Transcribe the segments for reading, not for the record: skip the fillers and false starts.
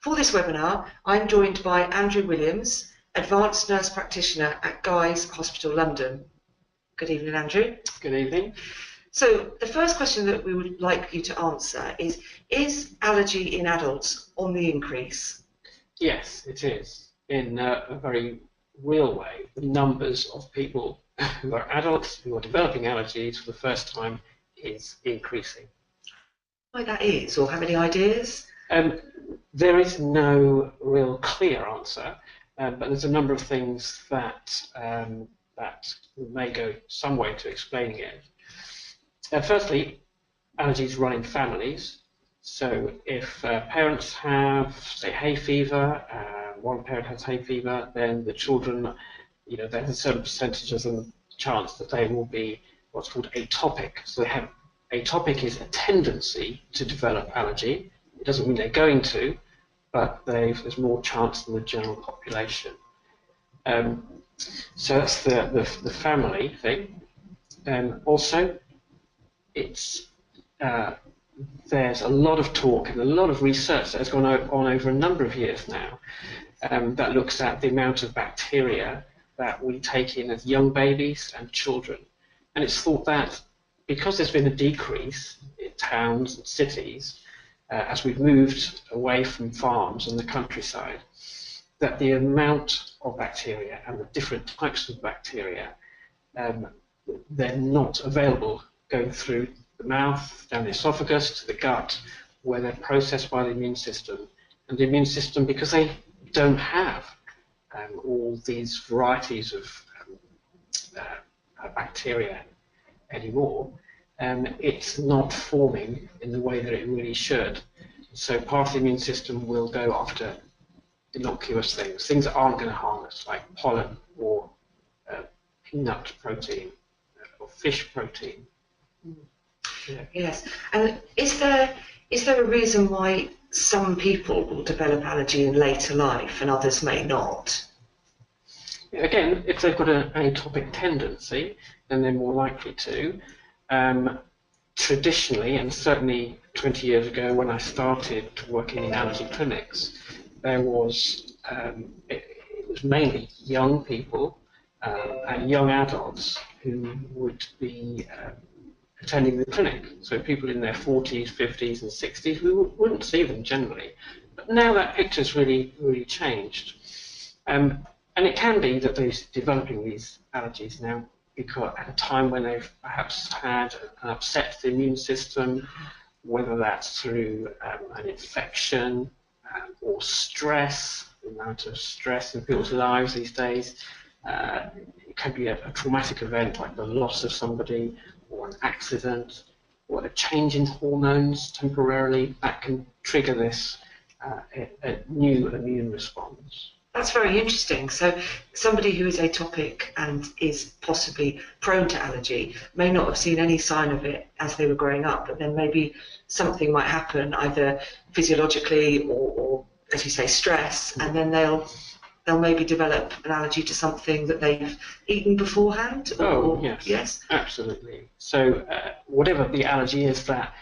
For this webinar, I'm joined by Andrew Williams, Advanced Nurse Practitioner at Guy's Hospital London. Good evening, Andrew. Good evening. So the first question that we would like you to answer is allergy in adults on the increase? Yes, it is, in a very real way. The numbers of people who are adults who are developing allergies for the first time is increasing. Why that is, or have any ideas? There is no real clear answer, but there's a number of things that may go some way to explaining it. Firstly, allergies run in families. So if parents have, say, hay fever, one parent has hay fever, then the children, there's a certain percentage of the chance that they will be what's called atopic. So atopic is a tendency to develop allergy. It doesn't mean they're going to, but there's more chance than the general population. So that's the family thing. Also, there's a lot of talk and a lot of research that has gone on over a number of years now that looks at the amount of bacteria that we take in as young babies and children. And it's thought that because there's been a decrease in towns and cities as we've moved away from farms and the countryside, that the amount of bacteria and the different types of bacteria, they're not available going through the mouth, down the esophagus, to the gut, where they're processed by the immune system. And the immune system, because they don't have all these varieties of bacteria anymore, it's not forming in the way that it really should. So part of the immune system will go after innocuous things that aren't going to harm us, like pollen or peanut protein or fish protein. Yeah. Yes, and is there a reason why some people will develop allergy in later life and others may not? Again, if they've got an atopic tendency, then they're more likely to. Traditionally, and certainly 20 years ago when I started working in allergy clinics, there was it was mainly young people and young adults who would be attending the clinic. So people in their 40s, 50s and 60s, we wouldn't see them generally. But now that picture's really, really changed. And it can be that they're developing these allergies now because at a time when they've perhaps had an upset to the immune system, whether that's through an infection or stress, the amount of stress in people's lives these days. It can be a traumatic event like the loss of somebody, or an accident, or a change in hormones temporarily that can trigger this a new immune response. That's very interesting. So somebody who is atopic and is possibly prone to allergy may not have seen any sign of it as they were growing up, but then maybe something might happen either physiologically or as you say, stress, and then they'll maybe develop an allergy to something that they've eaten beforehand? Yes. Yes? Absolutely. So whatever the allergy is that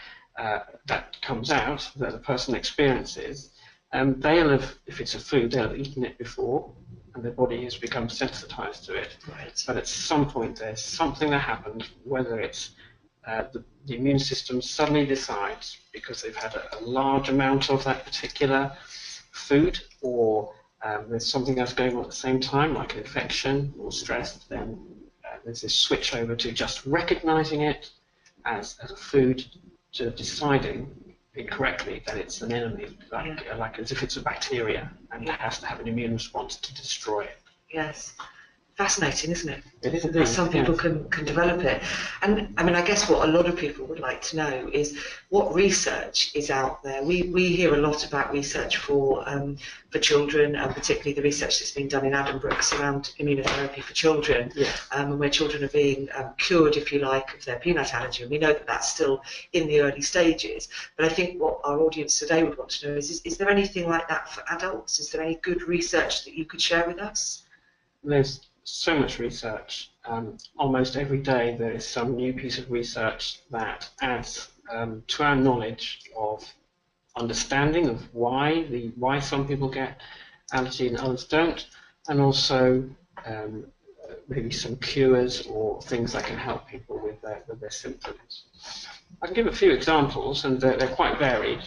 comes out, that the person experiences, they'll have, if it's a food, they'll have eaten it before, and their body has become sensitized to it. Right. But at some point there's something that happened, whether it's the immune system suddenly decides, because they've had a large amount of that particular food, or there's something else going on at the same time, like an infection or stress, then there's this switch over to just recognizing it as a food to deciding incorrectly that it's an enemy, like as if it's a bacteria, and it has to have an immune response to destroy it. Yes. Fascinating, isn't it? It is indeed. Some people can develop it. And I mean, I guess what a lot of people would like to know is what research is out there. We hear a lot about research for children, and particularly the research that's been done in Addenbrooke's around immunotherapy for children, and where children are being cured, if you like, of their peanut allergy. And we know that that's still in the early stages. But I think what our audience today would want to know is there anything like that for adults? Is there any good research that you could share with us? There's so much research. Almost every day there is some new piece of research that adds to our knowledge of understanding of why some people get allergy and others don't, and also maybe some cures or things that can help people with their symptoms. I can give a few examples, and they're quite varied.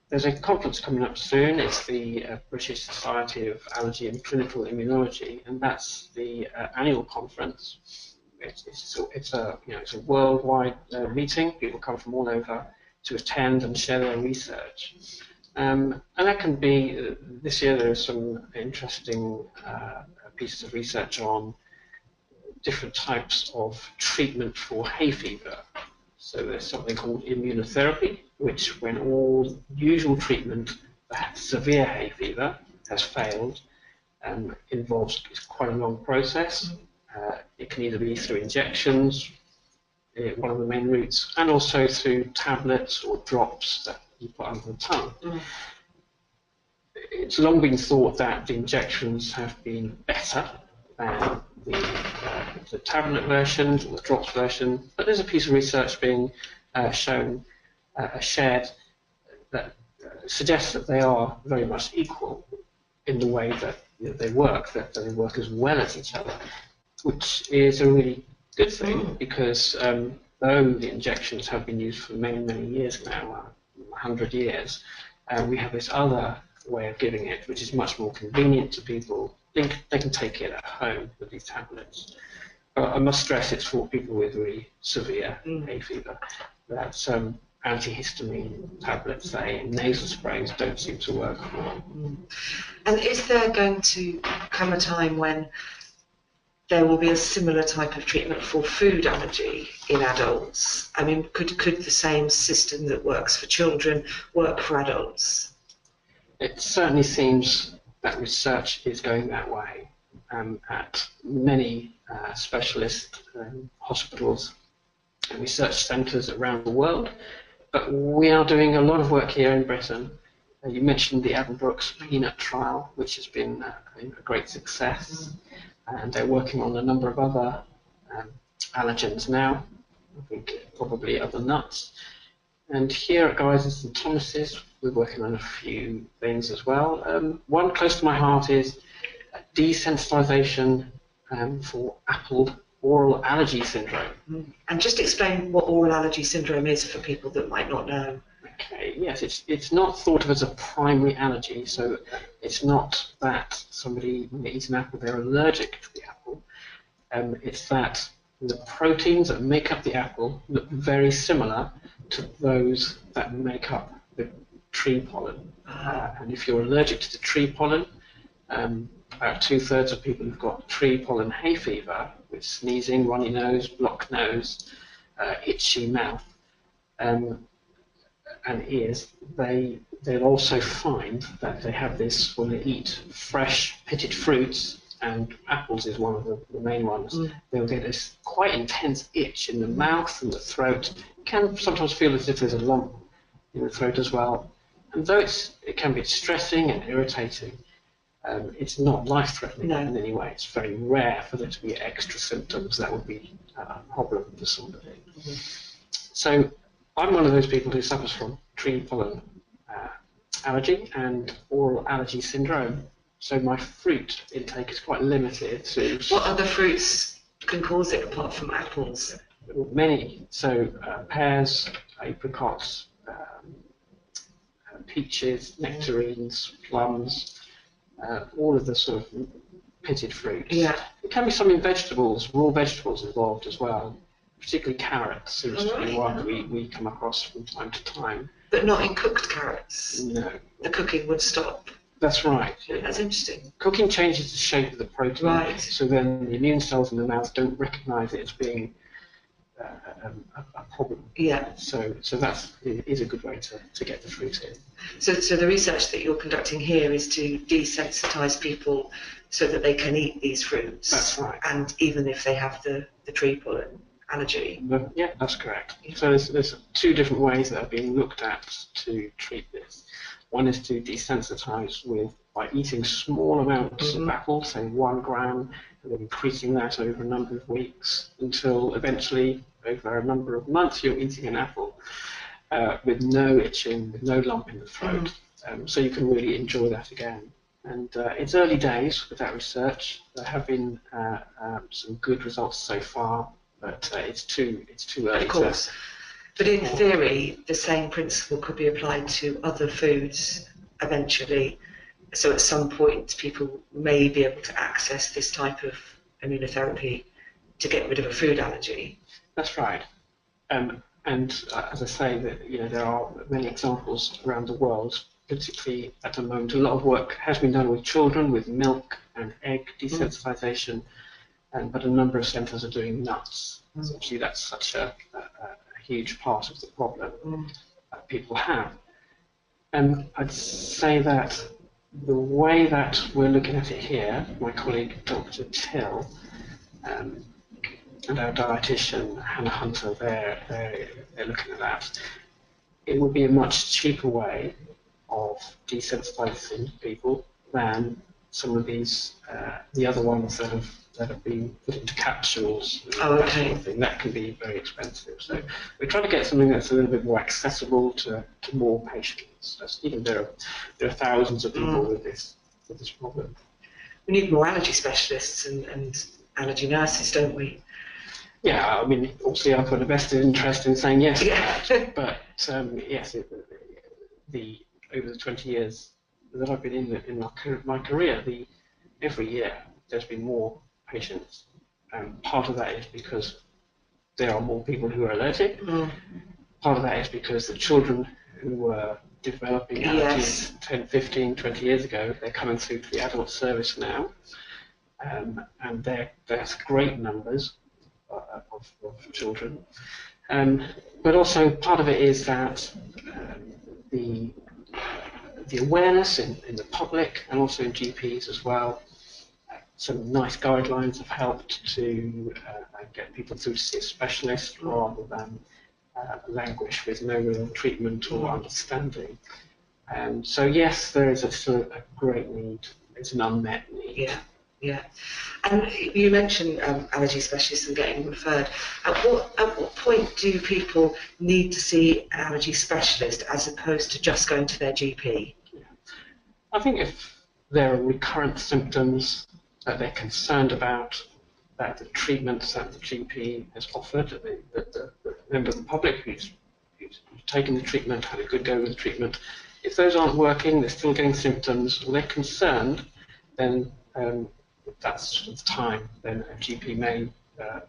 There's a conference coming up soon. It's the British Society of Allergy and Clinical Immunology, and that's the annual conference. It's a worldwide meeting. People come from all over to attend and share their research. And that can be, this year there are some interesting pieces of research on different types of treatment for hay fever. So there's something called immunotherapy, which when all usual treatment for severe hay fever has failed, involves quite a long process. It can either be through injections, one of the main routes, and also through tablets or drops that you put under the tongue. It's long been thought that the injections have been better than the tablet versions or the drops version, but there's a piece of research being shared that suggests that they are very much equal in the way that they work, that they work as well as each other, which is a really good thing because though the injections have been used for many, many years now, 100 years, we have this other way of giving it, which is much more convenient to people. They can take it at home with these tablets. But I must stress it's for people with really severe hay fever. That antihistamine tablets, say, and nasal sprays don't seem to work for. And is there going to come a time when there will be a similar type of treatment for food allergy in adults? I mean, could the same system that works for children work for adults? It certainly seems that research is going that way at many specialist hospitals and research centres around the world. But we are doing a lot of work here in Britain. You mentioned the Addenbrooke's peanut trial, which has been a great success. And they're working on a number of other allergens now, I think probably other nuts. And here at Guy's and St Thomas's, we're working on a few things as well. One close to my heart is desensitization for apple oral allergy syndrome. And just explain what oral allergy syndrome is for people that might not know. Okay, yes, it's not thought of as a primary allergy, so it's not that somebody, when they eat an apple, they're allergic to the apple. It's that the proteins that make up the apple look very similar to those that make up the tree pollen. And if you're allergic to the tree pollen, about 2/3 of people who've got tree pollen hay fever, with sneezing, runny nose, blocked nose, itchy mouth, and ears, they'll also find that they have this when they eat fresh pitted fruits, and apples is one of the main ones. They'll get this quite intense itch in the mouth and the throat. You can sometimes feel as if there's a lump in the throat as well. And though it can be distressing and irritating, it's not life-threatening in any way. It's very rare for there to be extra symptoms that would be a problem for somebody. So I'm one of those people who suffers from tree pollen allergy and oral allergy syndrome. So my fruit intake is quite limited to... What other fruits can cause it apart from apples? Many. So pears, apricots, peaches, nectarines, plums, all of the sort of pitted fruits. Yeah. There can be some in vegetables, raw vegetables involved as well. Particularly carrots seems to be one we come across from time to time. But not in cooked carrots? No. The cooking would stop? That's right. That's interesting. Cooking changes the shape of the protein, right. So then the immune cells in the mouth don't recognise it as being a problem. Yeah. So that is a good way to get the fruit in. So the research that you're conducting here is to desensitise people so that they can eat these fruits. That's right. And even if they have the tree pollen allergy. Yeah, that's correct. Yeah. So there's two different ways that are being looked at to treat this. One is to desensitise by eating small amounts of apple, say 1 gram, and then increasing that over a number of weeks until eventually, over a number of months, you're eating an apple. with no itching, with no lump in the throat. So you can really enjoy that again. And it's early days with that research. There have been some good results so far, but it's too early. Of course. But in theory, the same principle could be applied to other foods eventually. So at some point, people may be able to access this type of immunotherapy to get rid of a food allergy. That's right. And as I say, that there are many examples around the world, particularly at the moment. A lot of work has been done with children with milk and egg desensitization, but a number of centres are doing nuts. Essentially, that's such a huge part of the problem that people have. And I'd say that the way that we're looking at it here, my colleague Dr. Till, and our dietitian Hannah Hunter, they're looking at that. It would be a much cheaper way of desensitizing people than some of these the other ones that have been put into capsules. That sort of thing. That can be very expensive. So we're trying to get something that's a little bit more accessible to more patients. Even there are thousands of people with this problem. We need more allergy specialists and allergy nurses, don't we? Yeah, I mean, obviously I've got a vested interest in saying yes to that, but yes, over the 20 years that I've been in my career, every year there's been more patients. Part of that is because there are more people who are allergic. Part of that is because the children who were developing allergies 10, 15, 20 years ago, they're coming through to the adult service now, and that's great numbers of children. But also part of it is that the awareness in the public and also in GPs as well. Some nice guidelines have helped to get people through to see a specialist rather than languish with no real treatment or understanding. So yes, there is still a great need. It's an unmet need. Yeah. And you mentioned allergy specialists and getting referred. At what point do people need to see an allergy specialist as opposed to just going to their GP? I think if there are recurrent symptoms that they're concerned about, that the treatments that the GP has offered, that the member of the public who's taken the treatment, had a good go with the treatment, if those aren't working, they're still getting symptoms, or they're concerned, then that's the time. Then a GP may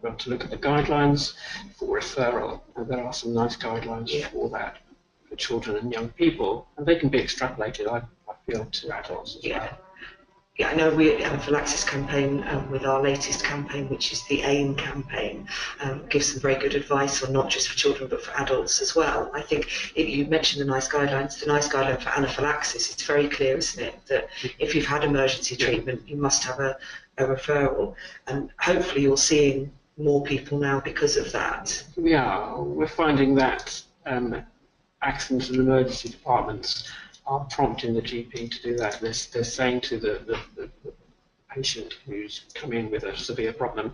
want to look at the guidelines for referral, and there are some nice guidelines for that for children and young people, and they can be extrapolated, I feel, to adults as well. Yeah, I know we at the Anaphylaxis campaign, with our latest campaign, which is the AIM campaign, gives some very good advice on not just for children but for adults as well. I think you mentioned the NICE guidelines. The NICE guideline for anaphylaxis, it's very clear, isn't it, that if you've had emergency treatment, you must have a referral, and hopefully you're seeing more people now because of that. Yeah, we're finding that accident and emergency departments are prompting the GP to do that. They're saying to the patient who's come in with a severe problem,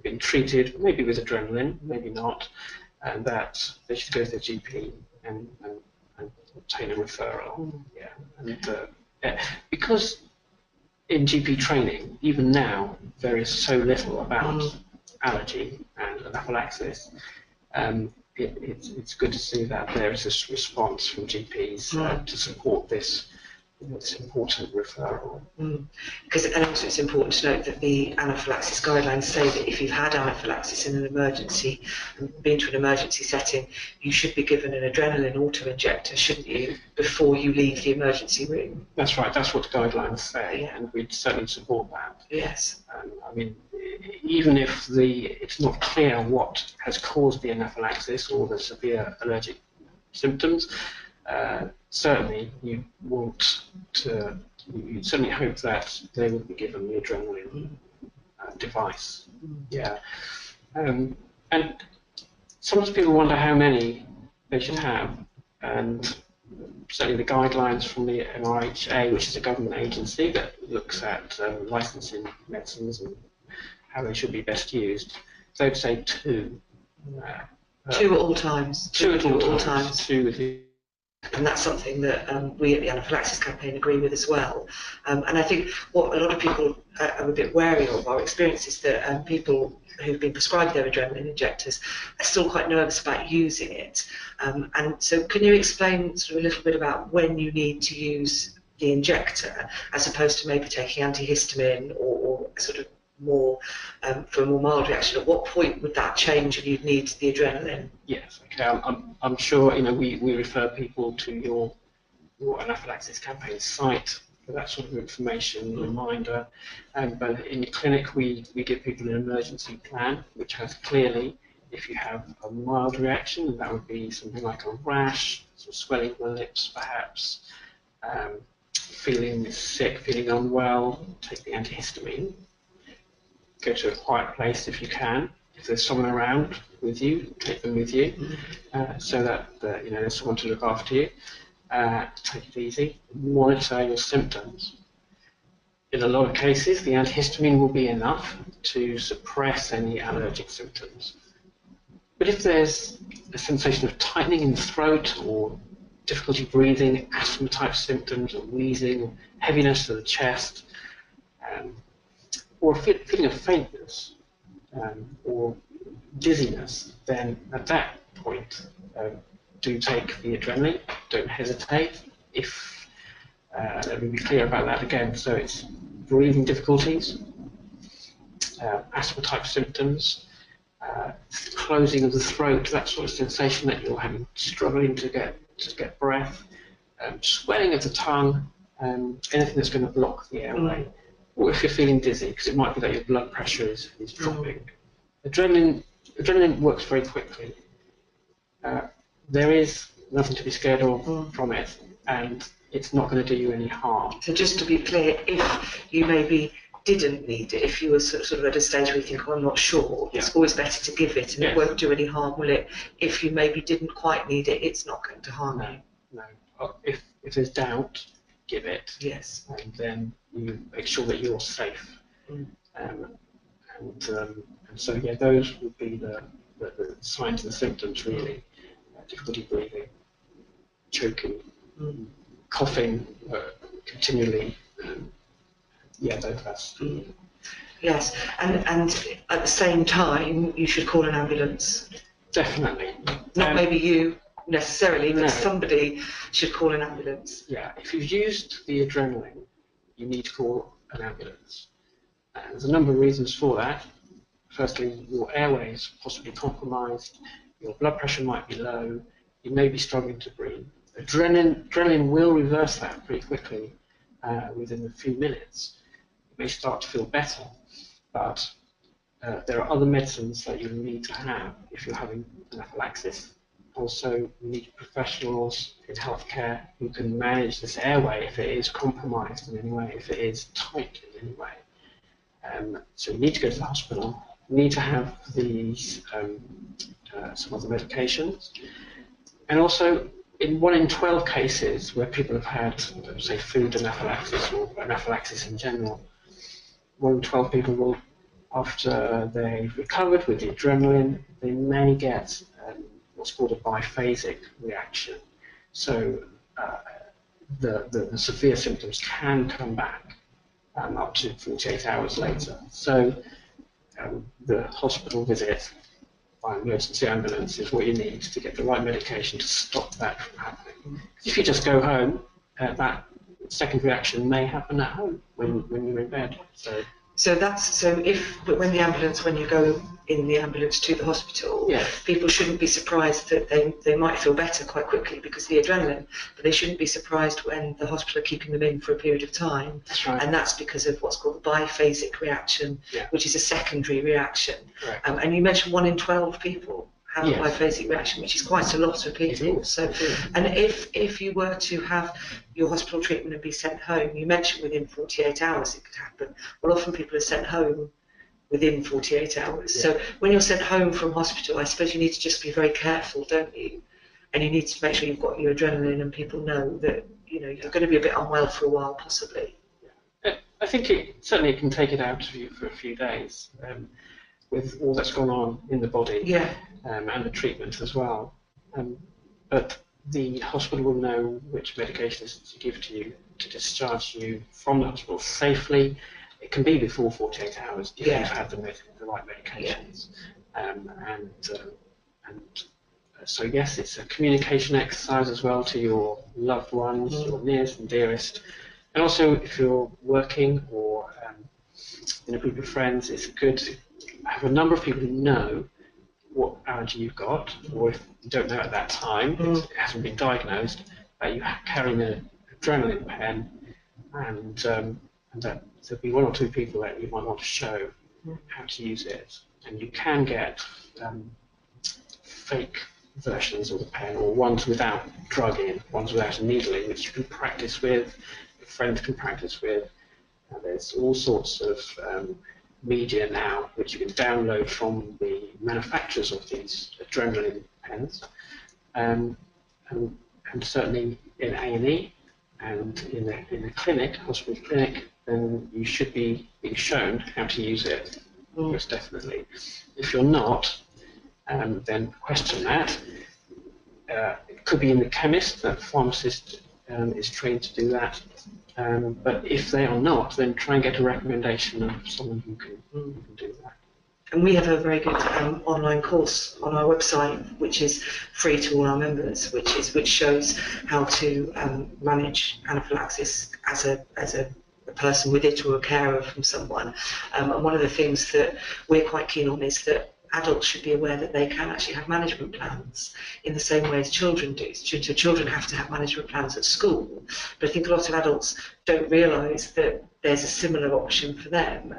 been treated, maybe with adrenaline, maybe not, and that they should go to their GP and obtain a referral. Because in GP training, even now, there is so little about allergy and anaphylaxis. It's good to see that there is this response from GPs to support this important referral. And also it's important to note that the anaphylaxis guidelines say that if you've had anaphylaxis in an emergency and been to an emergency setting, you should be given an adrenaline auto-injector, shouldn't you, before you leave the emergency room? That's right, that's what the guidelines say, and we'd certainly support that. Yes. I mean, even if it's not clear what has caused the anaphylaxis or the severe allergic symptoms, certainly you certainly hope that they would be given the adrenaline device. And sometimes people wonder how many they should have, and certainly the guidelines from the NIHA, which is a government agency that looks at licensing medicines and how they should be best used, they would say 2 2 at all times. 2 at all times. 2 with you. And that's something that we at the Anaphylaxis campaign agree with as well. And I think what a lot of people are a bit wary of, our experience is that people who've been prescribed their adrenaline injectors are still quite nervous about using it. And so can you explain sort of a little bit about when you need to use the injector as opposed to maybe taking antihistamine or sort of more for a more mild reaction? At what point would that change and you'd need the adrenaline? Yes, okay. I'm sure we refer people to your Anaphylaxis campaign site for that sort of information, reminder. But in your clinic, we give people an emergency plan, which has clearly, if you have a mild reaction, that would be something like a rash, some swelling of the lips perhaps, feeling sick, feeling unwell, take the antihistamine. Go to a quiet place if you can. If there's someone around with you, take them with you, so that there's someone to look after you. Take it easy. Monitor your symptoms. In a lot of cases, the antihistamine will be enough to suppress any allergic symptoms. But if there's a sensation of tightening in the throat or difficulty breathing, asthma-type symptoms, or wheezing, or heaviness to the chest, or a feeling of faintness or dizziness, then at that point, do take the adrenaline. Don't hesitate. If let me be clear about that again. So it's breathing difficulties, asthma-type symptoms, closing of the throat, that sort of sensation that you're having, struggling to get breath, swelling of the tongue, anything that's going to block the airway. Or if you're feeling dizzy, because it might be that your blood pressure is dropping. Adrenaline works very quickly. There is nothing to be scared of from it, and it's not going to do you any harm. So just to be clear, if you maybe didn't need it, if you were sort of at a stage where you think, oh, I'm not sure, it's always better to give it, and it won't do any harm, will it? If you maybe didn't quite need it, it's not going to harm you. No. If there's doubt, give it. Yes. And then you make sure that you're safe. And so, those would be the signs and symptoms, really. Difficulty breathing, choking, coughing continually. That's... Yes, and at the same time, you should call an ambulance. Definitely. Not maybe you necessarily, but somebody should call an ambulance. Yeah, if you've used the adrenaline, you need to call an ambulance. And there's a number of reasons for that. Firstly, your airway is possibly compromised, your blood pressure might be low, you may be struggling to breathe. Adrenaline will reverse that pretty quickly within a few minutes. You may start to feel better, but there are other medicines that you need to have if you're having anaphylaxis. Also, you need professionals in healthcare who can manage this airway if it is compromised in any way, if it is tight in any way. So you need to go to the hospital. You need to have these some other medications. And also, in 1 in 12 cases where people have had, say, food anaphylaxis or anaphylaxis in general, 1 in 12 people will, after they've recovered with the adrenaline, they may get what's called a biphasic reaction. So the severe symptoms can come back up to 48 hours later. So the hospital visit by emergency ambulance is what you need to get the right medication to stop that from happening. If you just go home, that second reaction may happen at home when you're in bed. So when you go in the ambulance to the hospital, people shouldn't be surprised that they might feel better quite quickly because of the adrenaline, but they shouldn't be surprised when the hospital are keeping them in for a period of time. That's right. And that's because of what's called the biphasic reaction, which is a secondary reaction. And you mentioned 1 in 12 people have a biphasic reaction, which is quite a lot of people. So, and if you were to have your hospital treatment and be sent home, you mentioned within 48 hours it could happen. Well, often people are sent home within 48 hours. So when you're sent home from hospital, I suppose you need to just be very careful, don't you? And you need to make sure you've got your adrenaline and people know that you're going to be a bit unwell for a while, possibly. I think it certainly can take it out of you for a few days. with all that's gone on in the body, Yeah. And the treatment as well. But the hospital will know which medications to give to you to discharge you from the hospital safely. It can be before 48 hours if you've had the right medications. So yes, it's a communication exercise as well to your loved ones, your nearest and dearest. And also if you're working or in a group of friends, it's good to have a number of people who know what allergy you've got, or if you don't know at that time, it hasn't been diagnosed, that you carry an adrenaline pen, and that there'll be one or two people that you might want to show how to use it. And you can get fake versions of the pen, or ones without drug in, ones without a needle in, which you can practice with, your friends can practice with. There's all sorts of media now which you can download from the manufacturers of these adrenaline pens, and certainly in A&E and in the clinic, hospital clinic, then you should be being shown how to use it, most definitely. If you're not, then question that. It could be in the chemist, that pharmacist is trained to do that. But if they are not, then try and get a recommendation of someone who can do that. And we have a very good online course on our website, which is free to all our members, which shows how to manage anaphylaxis as a person with it or a carer from someone. And one of the things that we're quite keen on is that adults should be aware that they can actually have management plans in the same way as children do. So children have to have management plans at school, but I think a lot of adults don't realise that there's a similar option for them.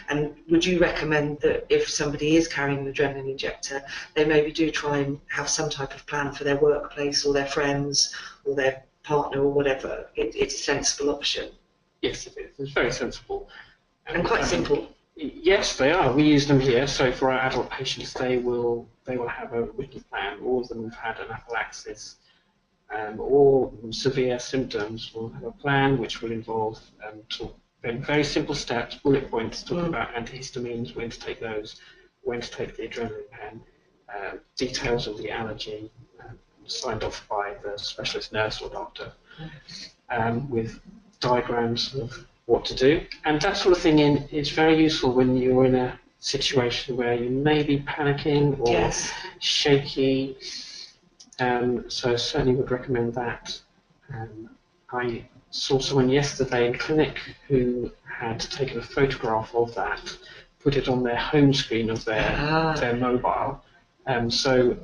And would you recommend that if somebody is carrying an adrenaline injector, they maybe do try and have some type of plan for their workplace or their friends or their partner or whatever? It's a sensible option. Yes, it is. It's very sensible. And quite simple. Yes, they are. We use them here. So for our adult patients, they will have a written plan. All of them have had anaphylaxis or severe symptoms will have a plan which will involve very simple steps, bullet points, talking about antihistamines, when to take those, when to take the adrenaline pen, details of the allergy, signed off by the specialist nurse or doctor, with diagrams of what to do. And that sort of thing is very useful when you're in a situation where you may be panicking or shaky. So I certainly would recommend that. I saw someone yesterday in clinic who had taken a photograph of that, put it on their home screen of their mobile. So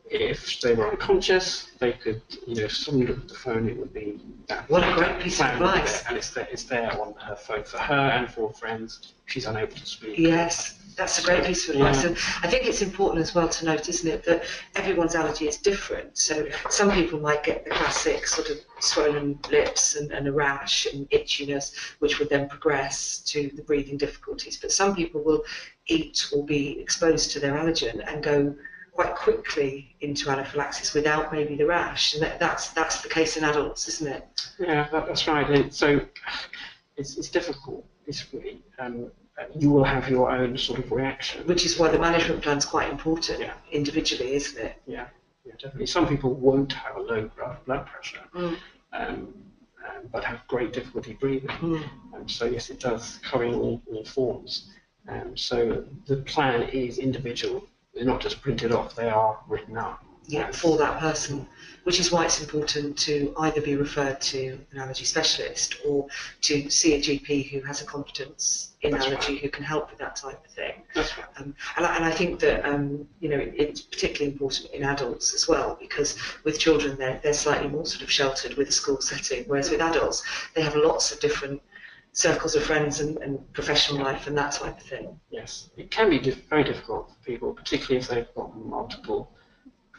if they were unconscious, they could, if someone looked at the phone, it would be that. What a great piece of advice. And it's there on her phone for her and for friends if she's unable to speak. Yes, that's a great piece of advice. And I think it's important as well to note, isn't it, that everyone's allergy is different. So some people might get the classic sort of swollen lips and a rash and itchiness, which would then progress to the breathing difficulties. But some people will eat or be exposed to their allergen and go quite quickly into anaphylaxis without maybe the rash, and that's the case in adults, isn't it? Yeah, that's right. And so it's difficult. Basically, you will have your own sort of reaction, which is why the management plan is quite important individually, isn't it? Yeah, definitely. Some people won't have a low blood pressure, but have great difficulty breathing. So yes, it does come in all forms. So the plan is individual. They're not just printed off, they are written up. Yeah, for that person, which is why it's important to either be referred to an allergy specialist or to see a GP who has a competence in allergy who can help with that type of thing. That's right. And I think that it's particularly important in adults as well, because with children they're slightly more sort of sheltered with a school setting, whereas with adults they have lots of different circles of friends and professional life and that type of thing. Yes, it can be very difficult for people, particularly if they've got multiple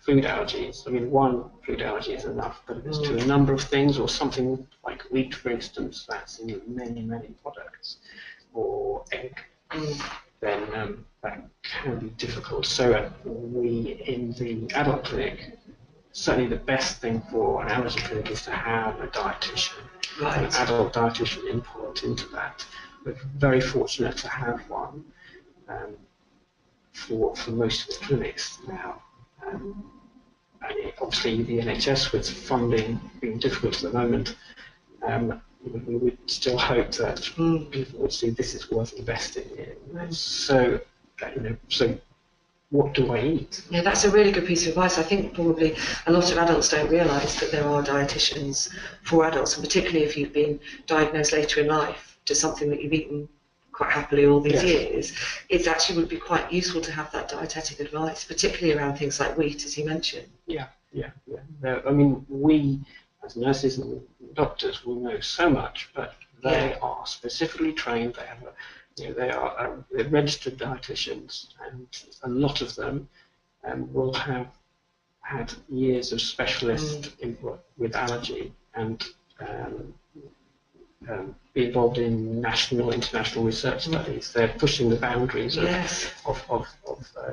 food allergies. I mean, one food allergy is enough, but if it's to a number of things, or something like wheat, for instance, that's in many, many products, or egg, then that can be difficult. So we, in the adult clinic, certainly the best thing for an allergy clinic is to have a dietitian, an adult dietitian input into that. We're very fortunate to have one. for most of the clinics now. Obviously, the NHS, with funding being difficult at the moment, we would still hope that people would see this is worth investing in. So, so what do I eat? Yeah, that's a really good piece of advice. I think probably a lot of adults don't realise that there are dietitians for adults, and particularly if you've been diagnosed later in life to something that you've eaten quite happily all these years, it actually would be quite useful to have that dietetic advice, particularly around things like wheat, as you mentioned. Yeah. I mean, we as nurses and doctors will know so much, but they are specifically trained. They have they're registered dietitians, and a lot of them will have had years of specialist input with allergy and be involved in national, international research studies. They're pushing the boundaries of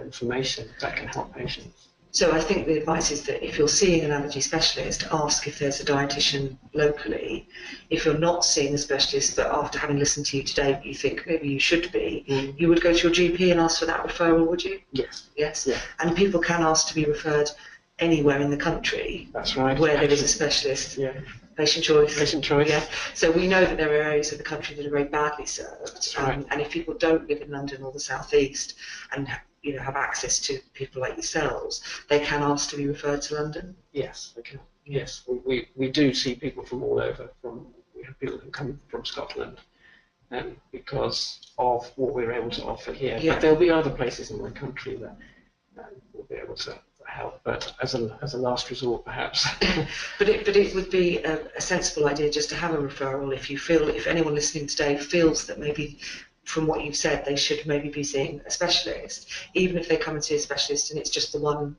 information that can help patients. So I think the advice is that if you're seeing an allergy specialist, ask if there's a dietitian locally. If you're not seeing a specialist, but after having listened to you today, you think maybe you should be, you would go to your GP and ask for that referral, would you? Yes. Yes. Yeah. And people can ask to be referred anywhere in the country. That's right. Where there is a specialist. Yeah. Patient choice. Patient choice. Yeah. So we know that there are areas of the country that are very badly served. That's right. And if people don't live in London or the South East and have access to people like yourselves, they can ask to be referred to London. Yes, they can. Yes, we do see people from all over. We have people who come from Scotland, because of what we're able to offer here. Yeah. But there'll be other places in the country that will be able to help. But as a last resort, perhaps. But it would be a sensible idea just to have a referral if anyone listening today feels that maybe, from what you've said, they should maybe be seeing a specialist, even if they come and see a specialist and it's just the one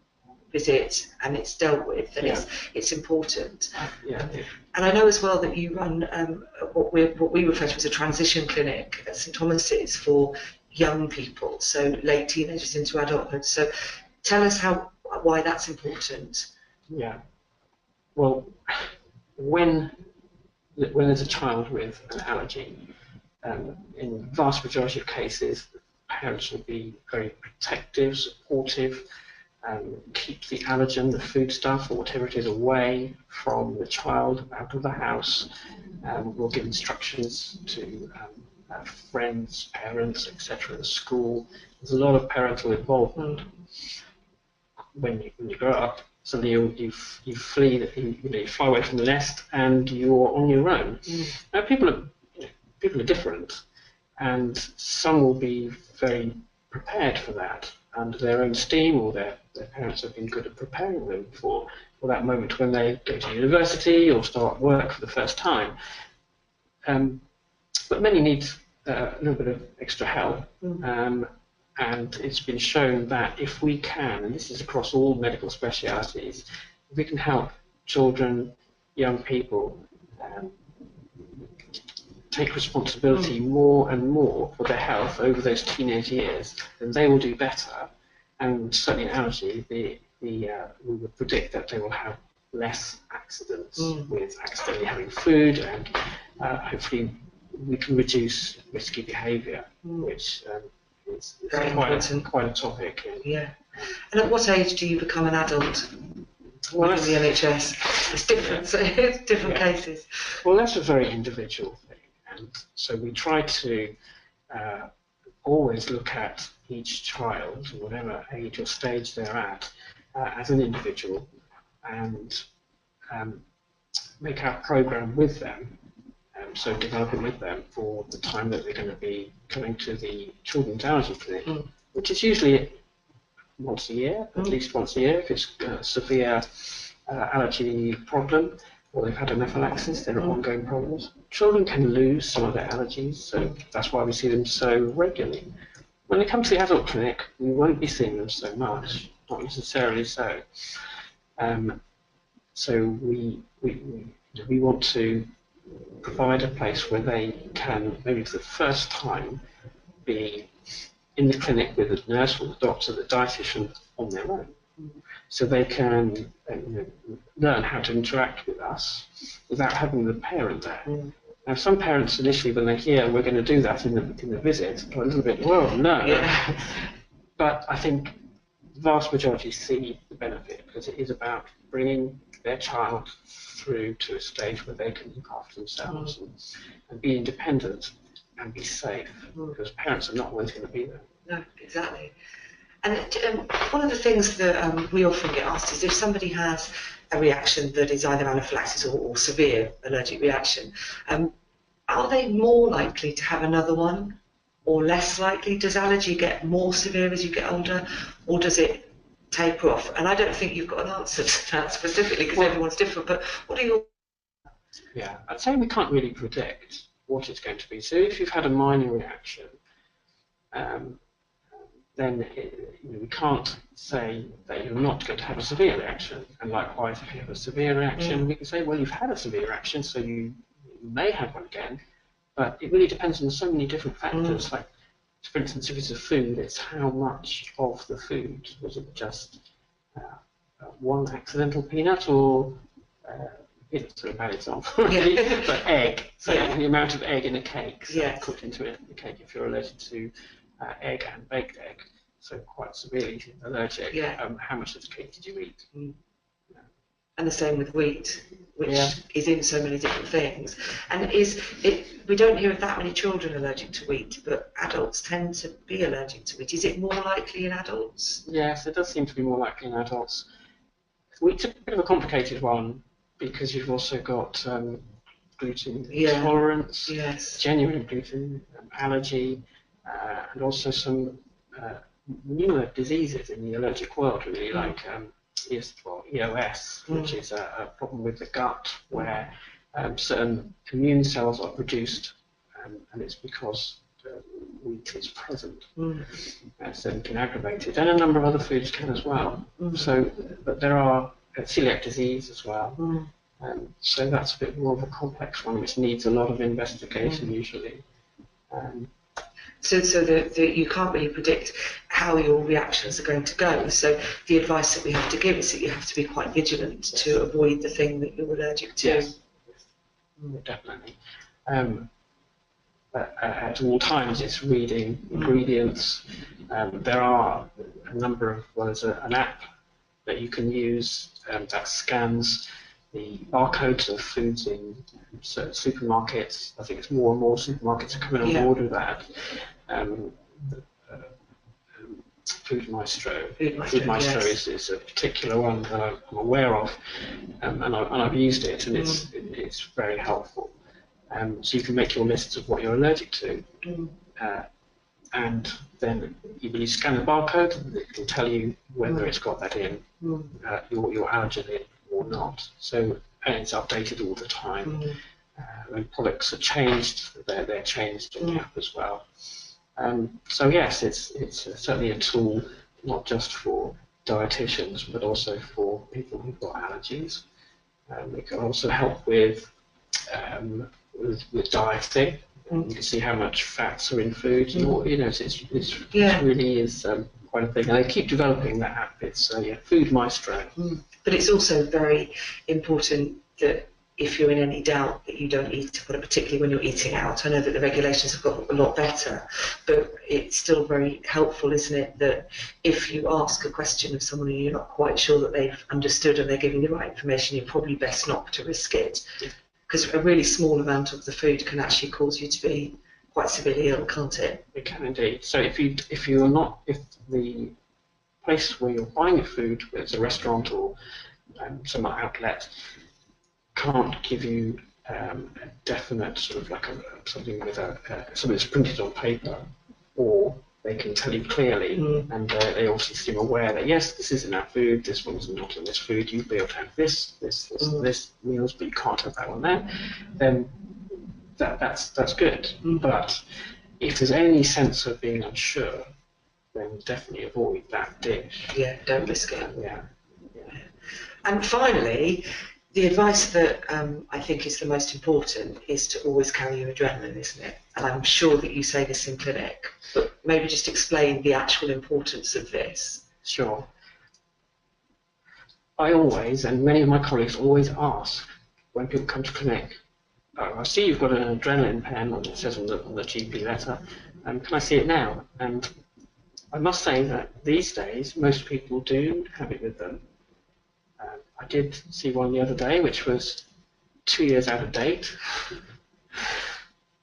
visit and it's dealt with, then it's important. And I know as well that you run what we refer to as a transition clinic at St Thomas's for young people, so late teenagers into adulthood. So tell us why that's important. Yeah. Well, when there's a child with an allergy, in the vast majority of cases, parents will be very protective, supportive, keep the allergen, the foodstuff, or whatever it is, away from the child, out of the house. We'll give instructions to friends, parents, etc. at school. There's a lot of parental involvement. When you grow up, suddenly you flee, you fly away from the nest, and you're on your own. Now people are different, and some will be very prepared for that under their own steam, or their parents have been good at preparing them for that moment when they go to university or start work for the first time. But many need a little bit of extra help, and it's been shown that if we can, and this is across all medical specialities, if we can help children, young people, take responsibility more and more for their health over those teenage years, then they will do better. And certainly in allergy, we would predict that they will have less accidents with accidentally having food, and hopefully we can reduce risky behaviour, which is quite a topic. Yeah. And at what age do you become an adult? Well, in the NHS, it's different. So it's different cases. Well, that's a very individual thing, and so we try to always look at each child, whatever age or stage they're at, as an individual, and make our program with them. So develop it with them for the time that they're going to be coming to the children's allergy clinic, which is usually once a year, at least once a year, if it's a severe allergy problem, or they've had anaphylaxis, there are ongoing problems. Children can lose some of their allergies, so that's why we see them so regularly. When they come to the adult clinic, we won't be seeing them so much, not necessarily so. So we want to provide a place where they can, maybe for the first time, be in the clinic with a nurse or the doctor, the dietitian, on their own. So they can learn how to interact with us without having the parent there. Now, some parents initially, when they hear we're going to do that in the visit, are a little bit, well, no. but I think the vast majority see the benefit because it is about bringing their child through to a stage where they can look after themselves and be independent and be safe, because parents are not always going to be there. No, exactly. And one of the things that we often get asked is if somebody has a reaction that is either anaphylaxis or severe allergic reaction, are they more likely to have another one or less likely? Does allergy get more severe as you get older, or does it taper off? And I don't think you've got an answer to that specifically because everyone's different, but what are your... Yeah, I'd say we can't really predict what it's going to be. So if you've had a minor reaction, then we can't say that you're not going to have a severe reaction. And likewise, if you have a severe reaction, we can say, well, you've had a severe reaction, so you may have one again. But it really depends on so many different factors. Like, for instance, if it's a food, it's how much of the food. Was it just one accidental peanut, or peanuts are a bad example, but egg. So the amount of egg in a cake, cooked into a cake, if you're allergic to egg and baked egg, so quite severely allergic, how much of the cake did you eat? And the same with wheat, which is in so many different things. And we don't hear of that many children allergic to wheat, but adults tend to be allergic to wheat. Is it more likely in adults? Yes, it does seem to be more likely in adults. Wheat's a bit of a complicated one because you've also got gluten intolerance, genuine gluten allergy, and also some newer diseases in the allergic world, really, like EOS, which is a problem with the gut where certain immune cells are produced, and it's because wheat is present, so it can aggravate it, and a number of other foods can as well. So, but there are celiac disease as well, so that's a bit more of a complex one, which needs a lot of investigation usually. So you can't really predict how your reactions are going to go. So the advice that we have to give is that you have to be quite vigilant to avoid the thing that you're allergic to. Yes, definitely. At all times, it's reading ingredients. There are a number of, there's an app that you can use that scans the barcodes of foods in supermarkets. I think it's more and more supermarkets are coming on board with that. Food Maestro is a particular one that I'm aware of, and I've used it, and it's very helpful. So you can make your lists of what you're allergic to, and then you scan the barcode, it can tell you whether it's got that in, your allergen or not. So, and it's updated all the time. When products are changed, they're changed in the app as well. So yes, it's certainly a tool not just for dietitians, but also for people who've got allergies. It can also help with dieting. You can see how much fats are in food. It really is quite a thing. And they keep developing that app. It's Food Maestro. But it's also very important that if you're in any doubt that you don't eat, particularly when you're eating out. I know that the regulations have got a lot better, but it's still very helpful, isn't it, that if you ask a question of someone and you're not quite sure that they've understood and they're giving the right information, you're probably best not to risk it. Because a really small amount of the food can actually cause you to be quite severely ill, can't it? It can indeed. So if the place where you're buying your food, whether it's a restaurant or some outlet, can't give you a definite sort of like something with something that's printed on paper, or they can tell you clearly, and they also seem aware that yes, this is in our food, this one's not in this food, you'll be able to have this meals, but you can't have that one there. Then that's good. But if there's any sense of being unsure, then definitely avoid that dish. Yeah, don't risk it. Yeah. And finally, the advice that I think is the most important is to always carry your adrenaline, isn't it? And I'm sure that you say this in clinic, but maybe just explain the actual importance of this. Sure. I always, and many of my colleagues always ask when people come to clinic, I see you've got an adrenaline pen, it says on the GP letter, can I see it now? And I must say that these days most people do have it with them. I did see one the other day which was 2 years out of date.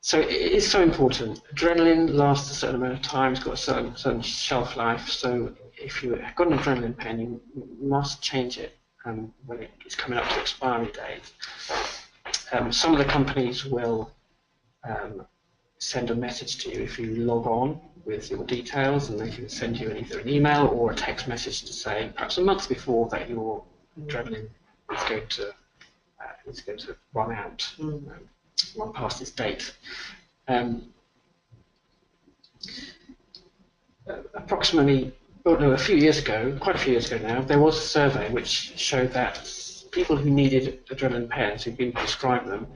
So it is so important. Adrenaline lasts a certain amount of time, it's got a certain shelf life, so if you've got an adrenaline pen, you must change it when it's coming up to expiry date. Some of the companies will send a message to you if you log on with your details, and they can send you either an email or a text message to say, perhaps a month before, that your adrenaline is going to run out, run past its date. Approximately, a few years ago, quite a few years ago now, there was a survey which showed that people who needed adrenaline pens, who'd been prescribed them,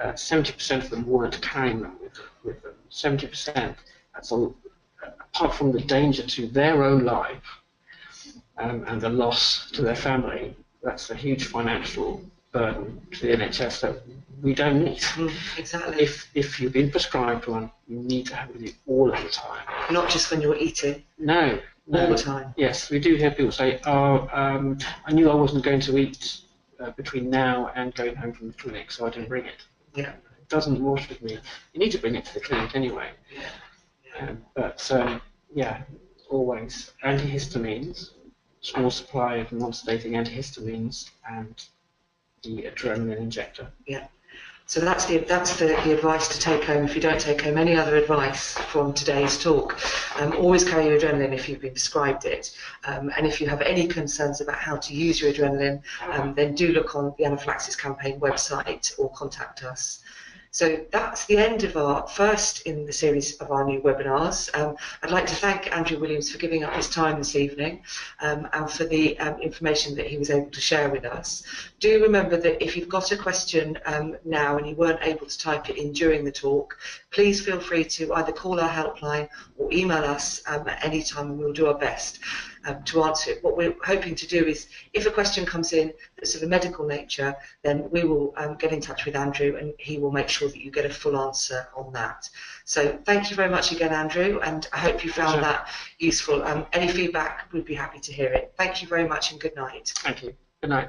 70% of them weren't carrying them with them. 70%. That's apart from the danger to their own life and the loss to their family. That's a huge financial burden to the NHS that we don't need. Exactly. If you've been prescribed one, you need to have it with you all of the time. Not just when you're eating. No. All the time. Yes, we do hear people say, "Oh, I knew I wasn't going to eat between now and going home from the clinic, so I didn't bring it." Yeah. It doesn't wash with me. You need to bring it to the clinic anyway. Yeah. Always antihistamines, small supply of non-sedating antihistamines, and the adrenaline injector. Yeah. So that's the advice to take home. If you don't take home any other advice from today's talk, always carry your adrenaline if you've been prescribed it. And if you have any concerns about how to use your adrenaline, then do look on the Anaphylaxis campaign website or contact us. So that's the end of our first in the series of our new webinars. I'd like to thank Andrew Williams for giving up his time this evening and for the information that he was able to share with us. Do remember that if you've got a question now and you weren't able to type it in during the talk, please feel free to either call our helpline or email us at any time, and we'll do our best to answer it. What we're hoping to do is, if a question comes in that's of a medical nature, then we will get in touch with Andrew and he will make sure that you get a full answer on that. So thank you very much again, Andrew, and I hope you found that useful. Any feedback, we'd be happy to hear it. Thank you very much and good night. Thank you. Good night.